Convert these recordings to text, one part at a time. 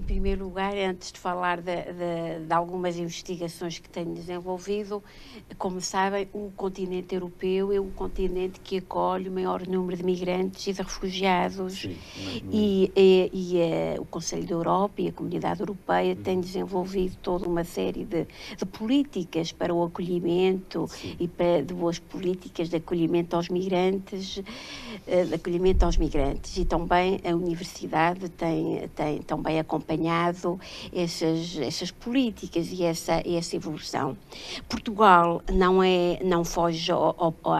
Em primeiro lugar, antes de falar de algumas investigações que tenho desenvolvido, como sabem, o continente europeu é o continente que acolhe o maior número de migrantes e de refugiados. Sim, O Conselho da Europa e a Comunidade Europeia têm desenvolvido toda uma série de políticas para o acolhimento e de boas políticas de acolhimento aos migrantes, e também a Universidade tem também acompanhado essas políticas e essa evolução. Portugal não foge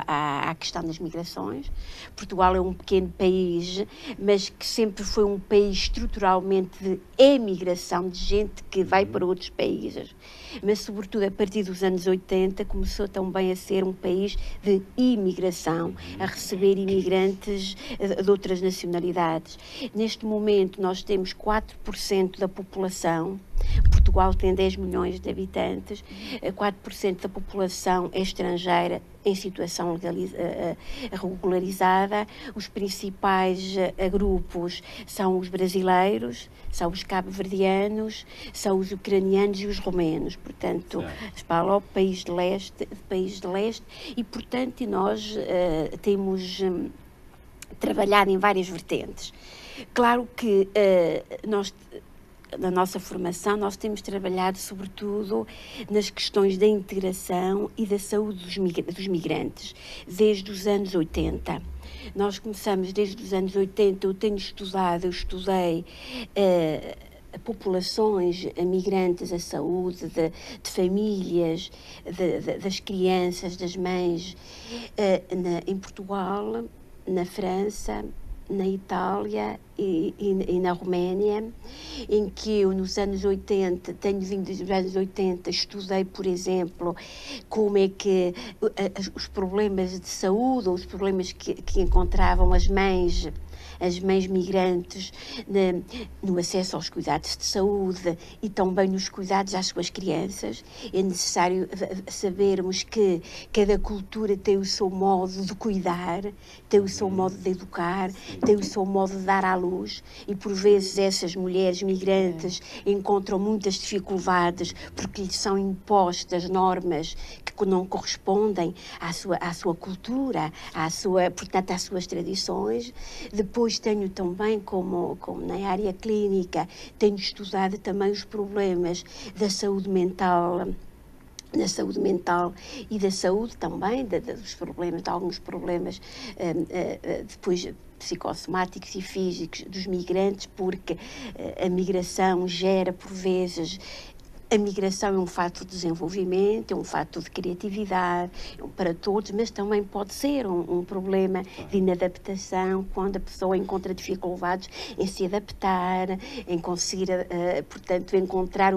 à questão das migrações. Portugal é um pequeno país, mas que sempre foi um país estruturalmente de emigração de gente que vai para outros países. Mas, sobretudo, a partir dos anos 80, começou também a ser um país de imigração, a receber imigrantes de outras nacionalidades. Neste momento, nós temos 4% da população. Portugal tem 10 milhões de habitantes, 4% da população é estrangeira em situação regularizada. Os principais grupos são os brasileiros, são os cabo-verdianos, são os ucranianos e os romenos. Portanto, fala país de leste, e, portanto, nós temos trabalhado em várias vertentes. Claro que na nossa formação, nós temos trabalhado sobretudo nas questões da integração e da saúde dos migrantes, desde os anos 80. Nós começamos desde os anos 80, eu estudei populações migrantes, a saúde de famílias, das crianças, das mães, em Portugal, na França, na Itália e na Roménia, em que eu nos anos 80, tenho vindo dos anos 80, estudei, por exemplo, como é que os problemas de saúde, ou os problemas que encontravam as mães migrantes no acesso aos cuidados de saúde e também nos cuidados às suas crianças. É necessário sabermos que cada cultura tem o seu modo de cuidar, tem o seu modo de educar, tem o seu modo de dar à luz, e por vezes essas mulheres migrantes encontram muitas dificuldades porque lhes são impostas normas que não correspondem à sua cultura, portanto, às suas tradições. Depois tenho também, como na área clínica, tenho estudado também os problemas da saúde mental, e da saúde também, de alguns problemas depois psicossomáticos e físicos dos migrantes, porque a migração gera, por vezes, a migração é um fato de desenvolvimento, é um fato de criatividade para todos, mas também pode ser um problema de inadaptação, quando a pessoa encontra dificuldades em se adaptar, em conseguir, portanto, encontrar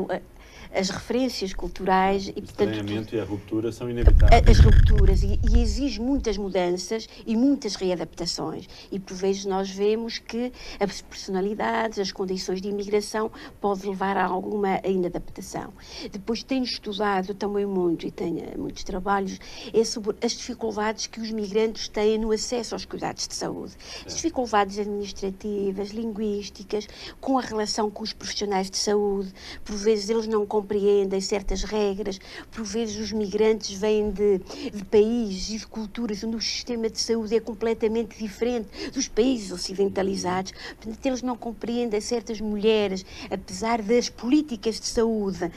as referências culturais. E, portanto, o estranhamento e a ruptura são inevitáveis. As rupturas, e exige muitas mudanças e muitas readaptações. E, por vezes, nós vemos que as personalidades, as condições de imigração podem levar a alguma inadaptação. Depois tenho estudado também muito, e tenho muitos trabalhos, sobre as dificuldades que os migrantes têm no acesso aos cuidados de saúde. As dificuldades administrativas, linguísticas, com a relação com os profissionais de saúde. Por vezes eles não compreendem certas regras, por vezes os migrantes vêm de países e de culturas onde o sistema de saúde é completamente diferente dos países ocidentalizados. Portanto, eles não compreendem certas mulheres, apesar das políticas de saúde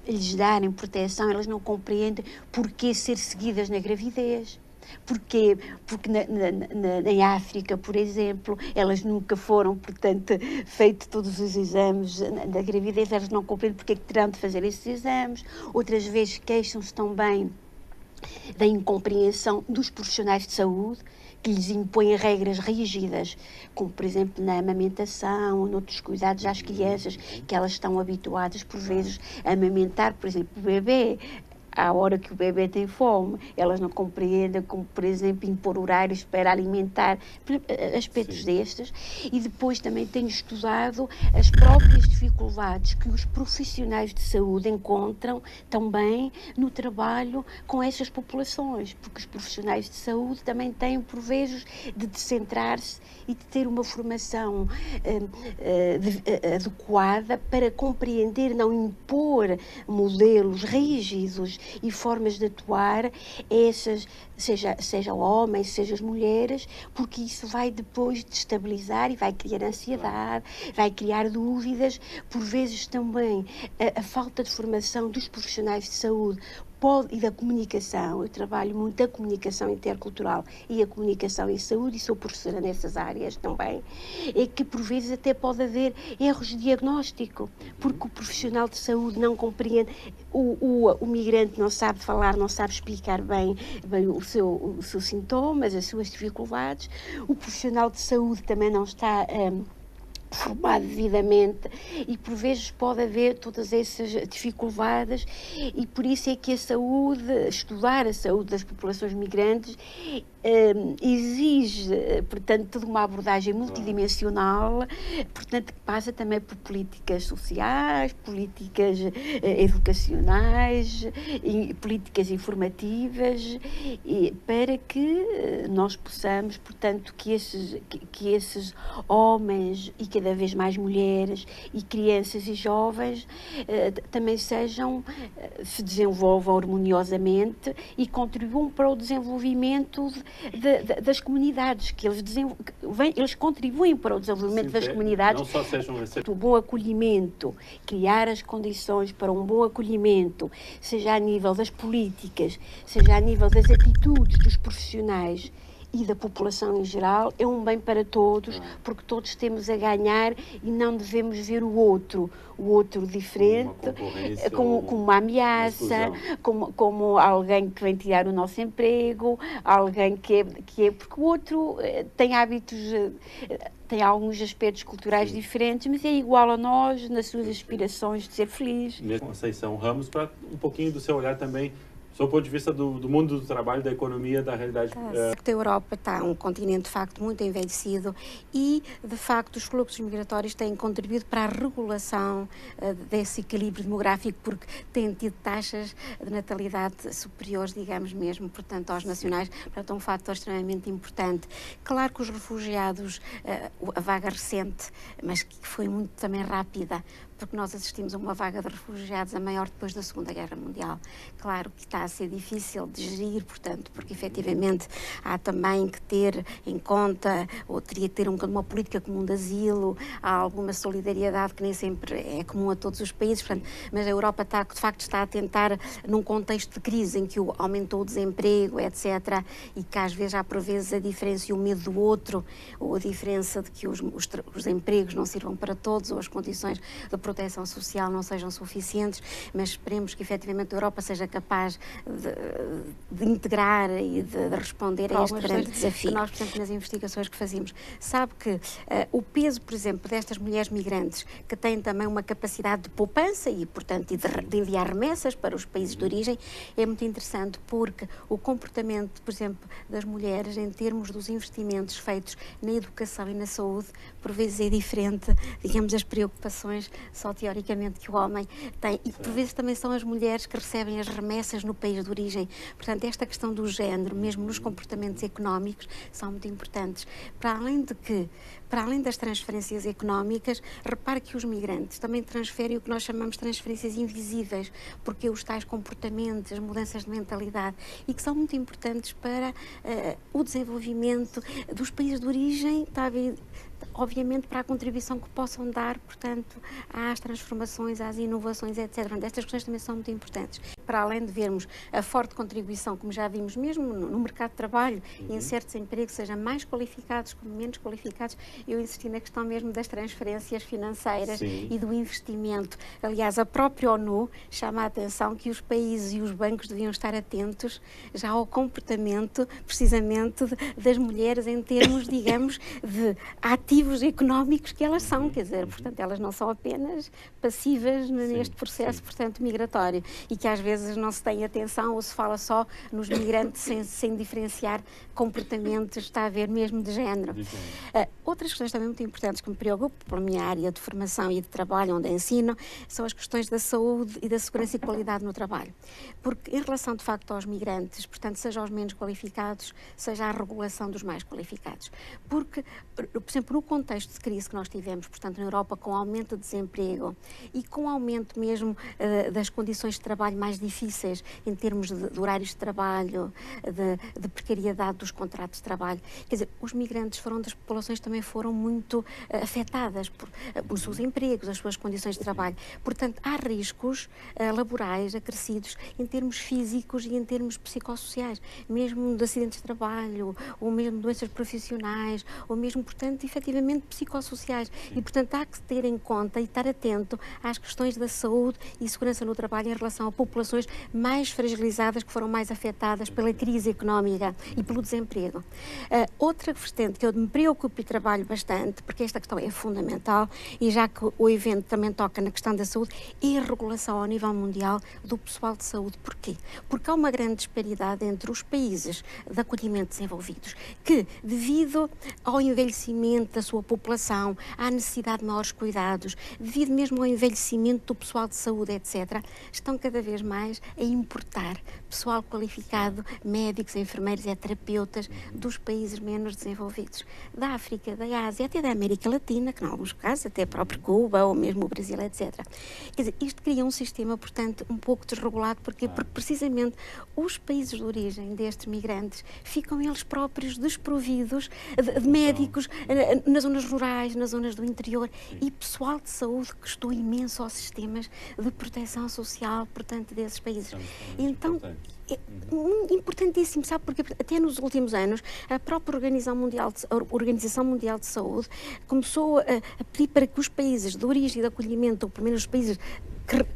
lhes darem proteção, elas não compreendem porquê ser seguidas na gravidez. Porquê? Porque em África, por exemplo, elas nunca foram, portanto, feitos todos os exames da gravidez, elas não compreendem porque é que terão de fazer esses exames. Outras vezes queixam-se também da incompreensão dos profissionais de saúde, que lhes impõem regras rígidas, como, por exemplo, na amamentação ou noutros cuidados às crianças, que elas estão habituadas, por vezes, a amamentar, por exemplo, o bebê à hora que o bebê tem fome. Elas não compreendem como, por exemplo, impor horários para alimentar, aspectos destes. E depois também tenho estudado as próprias dificuldades que os profissionais de saúde encontram também no trabalho com essas populações, porque os profissionais de saúde também têm, por vezes, de descentrar-se e de ter uma formação adequada para compreender, não impor modelos rígidos e formas de atuar, seja homens, seja as mulheres, porque isso vai depois destabilizar e vai criar ansiedade, vai criar dúvidas, por vezes também a falta de formação dos profissionais de saúde e da comunicação. Eu trabalho muito a comunicação intercultural e a comunicação em saúde e sou professora nessas áreas também, é que por vezes até pode haver erros de diagnóstico, porque o profissional de saúde não compreende, o migrante não sabe falar, não sabe explicar bem os seus sintomas, as suas dificuldades, o profissional de saúde também não está formado devidamente e por vezes pode haver todas essas dificuldades e por isso é que a saúde, estudar a saúde das populações migrantes exige, portanto, toda uma abordagem multidimensional, portanto, que passa também por políticas sociais, políticas educacionais, e políticas informativas, para que nós possamos, portanto, que esses homens e cada vez mais mulheres e crianças e jovens também se desenvolvam harmoniosamente e contribuam para o desenvolvimento das comunidades, que eles contribuem para o desenvolvimento das comunidades. Não só sejam um bom acolhimento, criar as condições para um bom acolhimento, seja a nível das políticas, seja a nível das atitudes dos profissionais e da população em geral, é um bem para todos, porque todos temos a ganhar e não devemos ver o outro diferente, como uma ameaça, como alguém que vem tirar o nosso emprego, alguém que é porque o outro tem hábitos, tem alguns aspectos culturais diferentes, mas é igual a nós nas suas aspirações de ser feliz. Conceição Ramos, para um pouquinho do seu olhar também, do seu ponto de vista do mundo do trabalho, da economia, da realidade. A Europa está um continente, de facto, muito envelhecido e, de facto, os fluxos migratórios têm contribuído para a regulação desse equilíbrio demográfico, porque têm tido taxas de natalidade superiores, digamos mesmo, portanto, aos nacionais. Portanto, é um fator extremamente importante. Claro que os refugiados, a vaga recente, mas que foi muito também rápida, porque nós assistimos a uma vaga de refugiados a maior depois da Segunda Guerra Mundial. Claro que está a ser difícil de gerir, portanto, porque efetivamente há também que ter em conta, ou teria que ter uma política comum de asilo, há alguma solidariedade que nem sempre é comum a todos os países, portanto, mas a Europa de facto está a tentar, num contexto de crise em que aumentou o desemprego, etc., e que às vezes há por vezes a diferença e o medo do outro, ou a diferença de que os empregos não sirvam para todos, ou as condições de proteção social não sejam suficientes, mas esperemos que efetivamente a Europa seja capaz de integrar e de responder a este grande desafio. Nós, por exemplo, nas investigações que fazemos, sabe que o peso, por exemplo, destas mulheres migrantes, que têm também uma capacidade de poupança e, portanto, de enviar remessas para os países de origem, é muito interessante porque o comportamento, por exemplo, das mulheres em termos dos investimentos feitos na educação e na saúde, por vezes é diferente, digamos, as preocupações só teoricamente que o homem tem, e por vezes também são as mulheres que recebem as remessas no país de origem. Portanto, esta questão do género, mesmo nos comportamentos económicos, são muito importantes. Para além das transferências económicas, repare que os migrantes também transferem o que nós chamamos de transferências invisíveis, porque os tais comportamentos, as mudanças de mentalidade, e que são muito importantes para o desenvolvimento dos países de origem, obviamente para a contribuição que possam dar, portanto, às transformações, às inovações, etc. Estas questões também são muito importantes. Para além de vermos a forte contribuição, como já vimos mesmo no mercado de trabalho, e em certos empregos, seja mais qualificados como menos qualificados, eu insisti na questão mesmo das transferências financeiras Sim. e do investimento. Aliás, a própria ONU chama a atenção que os países e os bancos deviam estar atentos já ao comportamento, precisamente, das mulheres em termos, digamos, de ativos económicos que elas são, quer dizer, portanto, elas não são apenas passivas neste processo, portanto, migratório, e que às vezes não se tem atenção ou se fala só nos migrantes sem diferenciar comportamentos, está a ver, mesmo de género. Outras questões também muito importantes que me preocupam, pela minha área de formação e de trabalho, onde ensino, são as questões da saúde e da segurança e qualidade no trabalho. Porque em relação, de facto, aos migrantes, portanto, seja aos menos qualificados, seja a regulação dos mais qualificados. Porque, por exemplo, no contexto de crise que nós tivemos, portanto, na Europa, com aumento de desemprego e com aumento mesmo das condições de trabalho mais difíceis, em termos de horários de trabalho, de precariedade dos contratos de trabalho, quer dizer, os migrantes foram das populações que também foram muito afetadas por seus empregos, as suas condições de trabalho. Portanto, há riscos laborais acrescidos em termos físicos e em termos psicossociais, mesmo de acidentes de trabalho, ou mesmo doenças profissionais, ou mesmo, portanto, efetivamente psicossociais. E, portanto, há que ter em conta e estar atento às questões da saúde e segurança no trabalho em relação a populações mais fragilizadas, que foram mais afetadas pela crise económica e pelo desemprego. Outra vertente que eu me preocupo e trabalho bastante, porque esta questão é fundamental, e já que o evento também toca na questão da saúde, é a regulação ao nível mundial do pessoal de saúde. Porquê? Porque há uma grande disparidade entre os países de acolhimento desenvolvidos, que, devido ao envelhecimento da sua população, à necessidade de maiores cuidados, devido mesmo ao envelhecimento do pessoal de saúde, etc., estão cada vez mais a importar pessoal qualificado, médicos, enfermeiros e terapeutas dos países menos desenvolvidos, da África, da Ásia, até da América Latina, que em alguns casos até próprio Cuba ou mesmo o Brasil, etc. Quer dizer, isto cria um sistema, portanto, um pouco desregulado. Porquê? Porque precisamente os países de origem destes migrantes ficam eles próprios desprovidos de médicos nas zonas rurais, nas zonas do interior, e pessoal de saúde que custou imenso aos sistemas de proteção social, portanto, desses países. Então, é importantíssimo, sabe? Porque até nos últimos anos a própria Organização Mundial de Saúde começou a pedir para que os países de origem e de acolhimento, ou pelo menos os países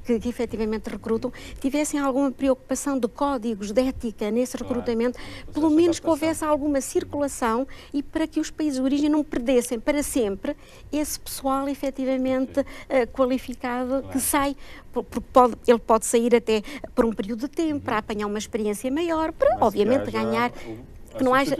que efetivamente recrutam, tivessem alguma preocupação de códigos de ética nesse recrutamento, pelo menos que houvesse alguma circulação, e para que os países de origem não perdessem para sempre esse pessoal efetivamente qualificado, que sai, porque ele pode sair até por um período de tempo, para apanhar uma experiência maior, para obviamente ganhar... que não haja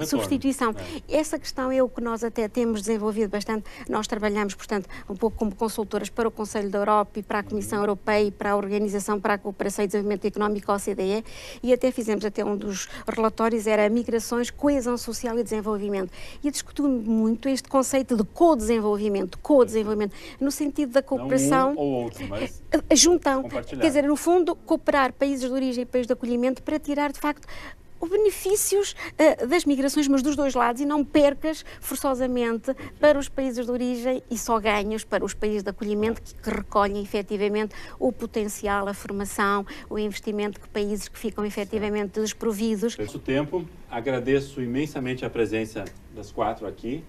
substituição. Essa questão é o que nós até temos desenvolvido bastante. Nós trabalhamos, portanto, um pouco como consultoras para o Conselho da Europa e para a Comissão Europeia e para a Organização para a Cooperação e Desenvolvimento Económico, OCDE, e até fizemos um dos relatórios, era Migrações, Coesão Social e Desenvolvimento. E discutimos muito este conceito de co-desenvolvimento, no sentido da cooperação... Não um ou outro, mas... Juntão. Quer dizer, no fundo, cooperar países de origem e países de acolhimento para tirar, de facto, os benefícios das migrações, mas dos dois lados, e não percas forçosamente para os países de origem e só ganhos para os países de acolhimento, que recolhem efetivamente o potencial, a formação, o investimento que países que ficam efetivamente desprovidos. Pelo tempo, agradeço imensamente a presença das quatro aqui.